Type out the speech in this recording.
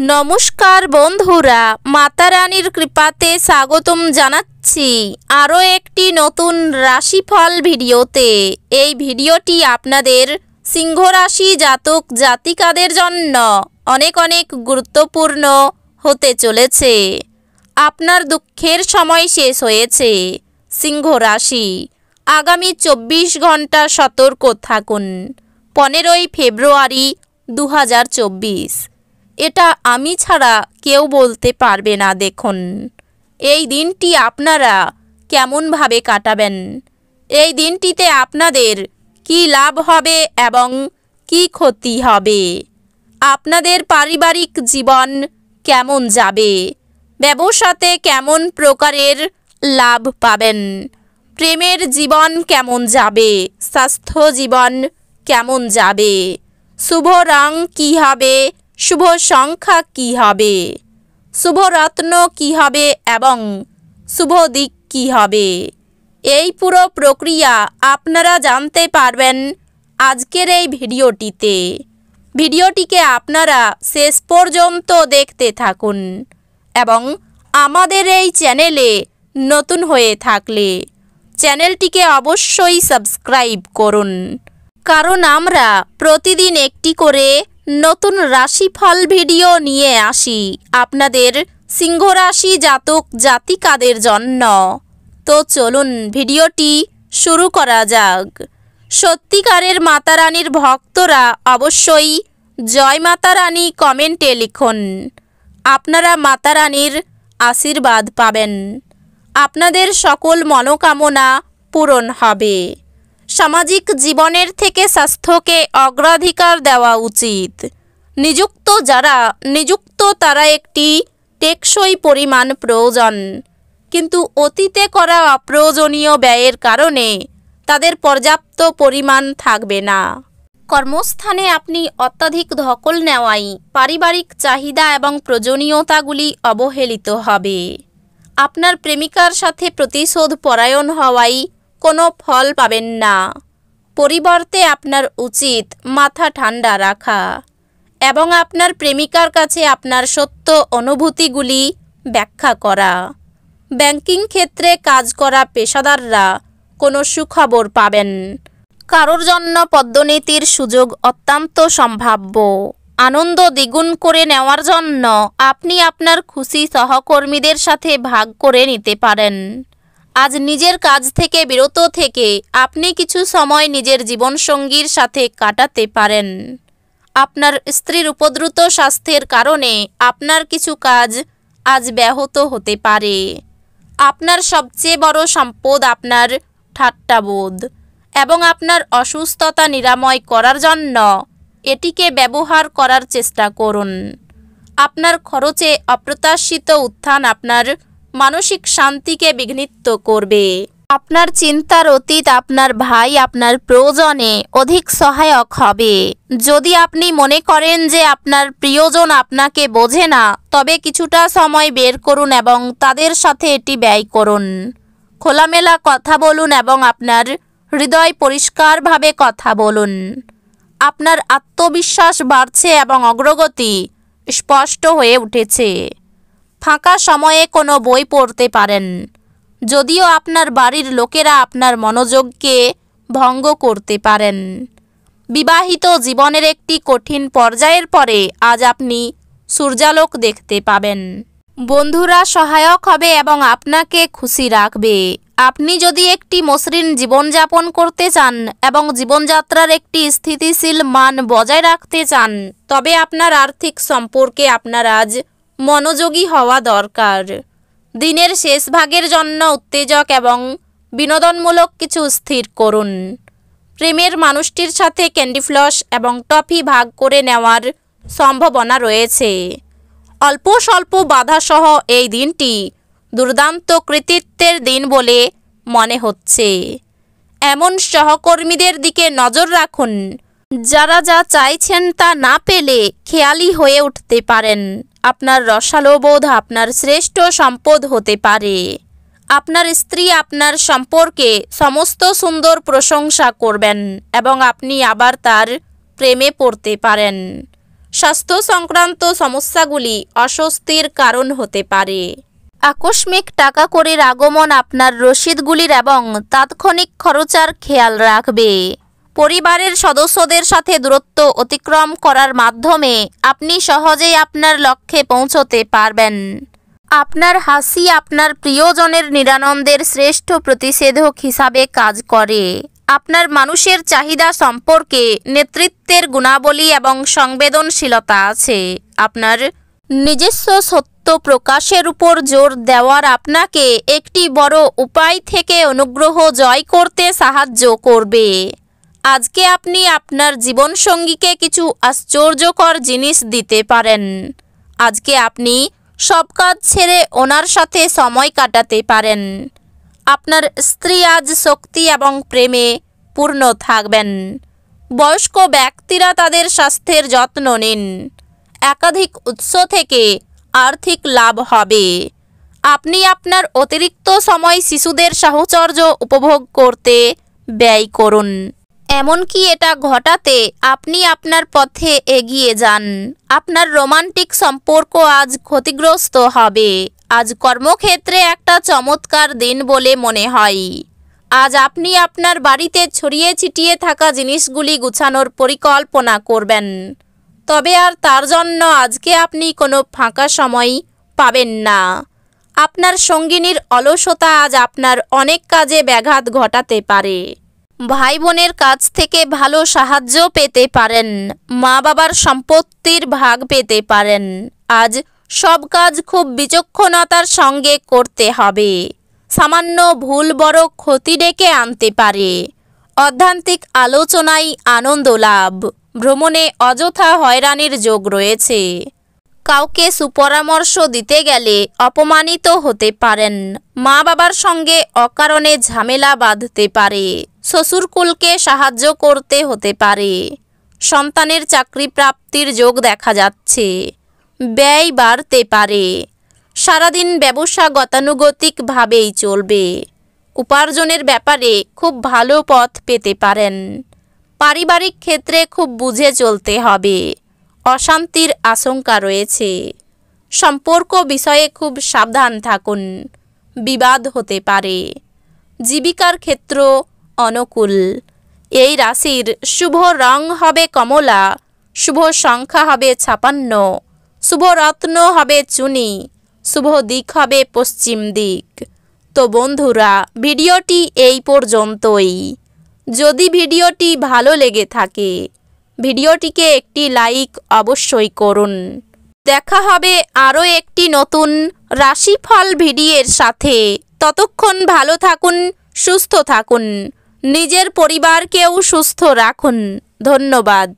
নমস্কার বন্ধুরা, মাতা রানীর কৃপাতে স্বাগতম জানাচ্ছি আরও একটি নতুন রাশিফল ভিডিওতে। এই ভিডিওটি আপনাদের সিংহ রাশি জাতক জাতিকাদের জন্য অনেক অনেক গুরুত্বপূর্ণ হতে চলেছে। আপনার দুঃখের সময় শেষ হয়েছে সিংহ রাশি। আগামী 24 ঘন্টা সতর্ক থাকুন। 15ই ফেব্রুয়ারি 2024। এটা আমি ছাড়া কেউ বলতে পারবে না। দেখুন এই দিনটি আপনারা কেমনভাবে কাটাবেন, এই দিনটিতে আপনাদের কি লাভ হবে এবং কি ক্ষতি হবে, আপনাদের পারিবারিক জীবন কেমন যাবে, ব্যবসাতে কেমন প্রকারের লাভ পাবেন, প্রেমের জীবন কেমন যাবে, স্বাস্থ্য জীবন কেমন যাবে, শুভ রং কী হবে, শুভ সংখ্যা কী হবে, শুভ রত্ন কী হবে এবং শুভ দিক কী হবে, এই পুরো প্রক্রিয়া আপনারা জানতে পারবেন আজকের এই ভিডিওটিতে। ভিডিওটিকে আপনারা শেষ পর্যন্ত দেখতে থাকুন এবং আমাদের এই চ্যানেলে নতুন হয়ে থাকলে চ্যানেলটিকে অবশ্যই সাবস্ক্রাইব করুন, কারণ আমরা প্রতিদিন একটি করে নতুন রাশিফল ভিডিও নিয়ে আসি আপনাদের সিংহ রাশি জাতক জাতিকাদের জন্য। তো চলুন ভিডিওটি শুরু করা যাক। সত্যিকারের মাতা রানীর ভক্তরা অবশ্যই জয় মাতা রানী কমেন্টে লিখুন। আপনারা মাতা রানীর আশীর্বাদ পাবেন, আপনাদের সকল মনোকামনা পূরণ হবে। সামাজিক জীবনের থেকে স্বাস্থ্যকে অগ্রাধিকার দেওয়া উচিত। নিযুক্ত তারা একটি টেকসই পরিমাণ প্রয়োজন, কিন্তু অতীতে করা অপ্রয়োজনীয় ব্যয়ের কারণে তাদের পর্যাপ্ত পরিমাণ থাকবে না। কর্মস্থানে আপনি অত্যাধিক ধকল নেওয়াই পারিবারিক চাহিদা এবং প্রয়োজনীয়তাগুলি অবহেলিত হবে। আপনার প্রেমিকার সাথে প্রতিশোধ পরায়ণ হওয়াই কোনো ফল পাবেন না। পরিবর্তে আপনার উচিত মাথা ঠান্ডা রাখা এবং আপনার প্রেমিকার কাছে আপনার সত্য অনুভূতিগুলি ব্যাখ্যা করা। ব্যাংকিং ক্ষেত্রে কাজ করা পেশাদাররা কোনো সুখবর পাবেন। কারোর জন্য পদোন্নতির সুযোগ অত্যন্ত সম্ভাব্য। আনন্দ দ্বিগুণ করে নেওয়ার জন্য আপনি আপনার খুশি সহকর্মীদের সাথে ভাগ করে নিতে পারেন। আজ নিজের কাজ থেকে বিরত থেকে আপনি কিছু সময় নিজের জীবনসঙ্গীর সাথে কাটাতে পারেন। আপনার স্ত্রীর উপদ্রুত স্বাস্থ্যের কারণে আপনার কিছু কাজ আজ ব্যাহত হতে পারে। আপনার সবচেয়ে বড় সম্পদ আপনার ঠাট্টাবোধ এবং আপনার অসুস্থতা নিরাময় করার জন্য এটিকে ব্যবহার করার চেষ্টা করুন। আপনার খরচে অপ্রত্যাশিত উত্থান আপনার মানসিক শান্তিকে বিঘ্নিত করবে। আপনার চিন্তার অতীত আপনার ভাই আপনার প্রয়োজনে অধিক সহায়ক হবে। যদি আপনি মনে করেন যে আপনার প্রিয়জন আপনাকে বোঝে না, তবে কিছুটা সময় বের করুন এবং তাদের সাথে এটি ব্যয় করুন। খোলামেলা কথা বলুন এবং আপনার হৃদয় পরিষ্কারভাবে কথা বলুন। আপনার আত্মবিশ্বাস বাড়ছে এবং অগ্রগতি স্পষ্ট হয়ে উঠেছে। ফাঁকা সময়ে কোনো বই পড়তে পারেন, যদিও আপনার বাড়ির লোকেরা আপনার মনোযোগকে ভঙ্গ করতে পারেন। বিবাহিত জীবনের একটি কঠিন পর্যায়ের পরে আজ আপনি সূর্যালোক দেখতে পাবেন। বন্ধুরা সহায়ক হবে এবং আপনাকে খুশি রাখবে। আপনি যদি একটি মসৃণ জীবনযাপন করতে চান এবং জীবনযাত্রার একটি স্থিতিশীল মান বজায় রাখতে চান, তবে আপনার আর্থিক সম্পর্কে আপনার আজ মনোযোগী হওয়া দরকার। দিনের শেষ ভাগের জন্য উত্তেজক এবং বিনোদনমূলক কিছু স্থির করুন। প্রেমের মানুষটির সাথে ক্যান্ডি ফ্লস এবং টফি ভাগ করে নেওয়ার সম্ভাবনা রয়েছে। অল্প স্বল্প বাধাসহ এই দিনটি দুর্দান্ত কৃতিত্বের দিন বলে মনে হচ্ছে। এমন সহকর্মীদের দিকে নজর রাখুন যারা যা চাইছেন তা না পেলে খেয়ালি হয়ে উঠতে পারেন। আপনার রসালো বোধ আপনার শ্রেষ্ঠ সম্পদ হতে পারে। আপনার স্ত্রী আপনার সম্পর্কে সমস্ত সুন্দর প্রশংসা করবেন এবং আপনি আবার তার প্রেমে পড়তে পারেন। স্বাস্থ্য সংক্রান্ত সমস্যাগুলি অস্বস্তির কারণ হতে পারে। আকস্মিক টাকা কড়ির আগমন আপনার রসিদগুলির এবং তাৎক্ষণিক খরচার খেয়াল রাখবে। পরিবারের সদস্যদের সাথে দূরত্ব অতিক্রম করার মাধ্যমে আপনি সহজেই আপনার লক্ষ্যে পৌঁছতে পারবেন। আপনার হাসি আপনার প্রিয়জনের নিরানন্দের শ্রেষ্ঠ প্রতিষেধক হিসাবে কাজ করে। আপনার মানুষের চাহিদা সম্পর্কে নেতৃত্বের গুণাবলী এবং সংবেদনশীলতা আছে। আপনার নিজস্ব সত্য প্রকাশের উপর জোর দেওয়ার আপনাকে একটি বড় উপায় থেকে অনুগ্রহ জয় করতে সাহায্য করবে। আজকে আপনি আপনার জীবনসঙ্গীকে কিছু আশ্চর্যকর জিনিস দিতে পারেন। আজকে আপনি সব কাজ ছেড়ে ওনার সাথে সময় কাটাতে পারেন। আপনার স্ত্রী আজ শক্তি এবং প্রেমে পূর্ণ থাকবেন। বয়স্ক ব্যক্তিরা তাদের স্বাস্থ্যের যত্ন নিন। একাধিক উৎস থেকে আর্থিক লাভ হবে। আপনি আপনার অতিরিক্ত সময় শিশুদের সাহচর্য উপভোগ করতে ব্যয় করুন। এমনকি এটা ঘটাতে আপনি আপনার পথে এগিয়ে যান। আপনার রোমান্টিক সম্পর্ক আজ ক্ষতিগ্রস্ত হবে। আজ কর্মক্ষেত্রে একটা চমৎকার দিন বলে মনে হয়। আজ আপনি আপনার বাড়িতে ছড়িয়ে ছিটিয়ে থাকা জিনিসগুলি গুছানোর পরিকল্পনা করবেন। তবে আর তার জন্য আজকে আপনি কোনো ফাঁকা সময় পাবেন না। আপনার সঙ্গিনীর অলসতা আজ আপনার অনেক কাজে ব্যাঘাত ঘটাতে পারে। ভাই বোনের কাছ থেকে ভালো সাহায্য পেতে পারেন। মা বাবার সম্পত্তির ভাগ পেতে পারেন। আজ সব কাজ খুব বিচক্ষণতার সঙ্গে করতে হবে। সামান্য ভুল বড় ক্ষতি ডেকে আনতে পারে। অধ্যাত্মিক আলোচনায় আনন্দ লাভ। ভ্রমণে অযথা হয়রানির যোগ রয়েছে। কাউকে সুপরামর্শ দিতে গেলে অপমানিত হতে পারেন। মা বাবার সঙ্গে অকারণে ঝামেলা বাঁধতে পারে। শ্বশুরকুলকে সাহায্য করতে হতে পারে। সন্তানের চাকরি প্রাপ্তির যোগ দেখা যাচ্ছে। ব্যয় বাড়তে পারে। সারাদিন ব্যবসা গতানুগতিকভাবেই চলবে। উপার্জনের ব্যাপারে খুব ভালো পথ পেতে পারেন। পারিবারিক ক্ষেত্রে খুব বুঝে চলতে হবে। অশান্তির আশঙ্কা রয়েছে। সম্পর্ক বিষয়ে খুব সাবধান থাকুন। বিবাদ হতে পারে। জীবিকার ক্ষেত্র অনুকূল। এই রাশির শুভ রং হবে কমলা। শুভ সংখ্যা হবে 56। শুভ রত্ন হবে চুনি। শুভ দিক হবে পশ্চিম দিক। তো বন্ধুরা, ভিডিওটি এই পর্যন্তই। যদি ভিডিওটি ভালো লেগে থাকে ভিডিওটিকে একটি লাইক অবশ্যই করুন। দেখা হবে আরও একটি নতুন রাশিফল ভিডিওর সাথে। ততক্ষণ ভালো থাকুন, সুস্থ থাকুন, নিজের পরিবারকেও সুস্থ রাখুন। ধন্যবাদ।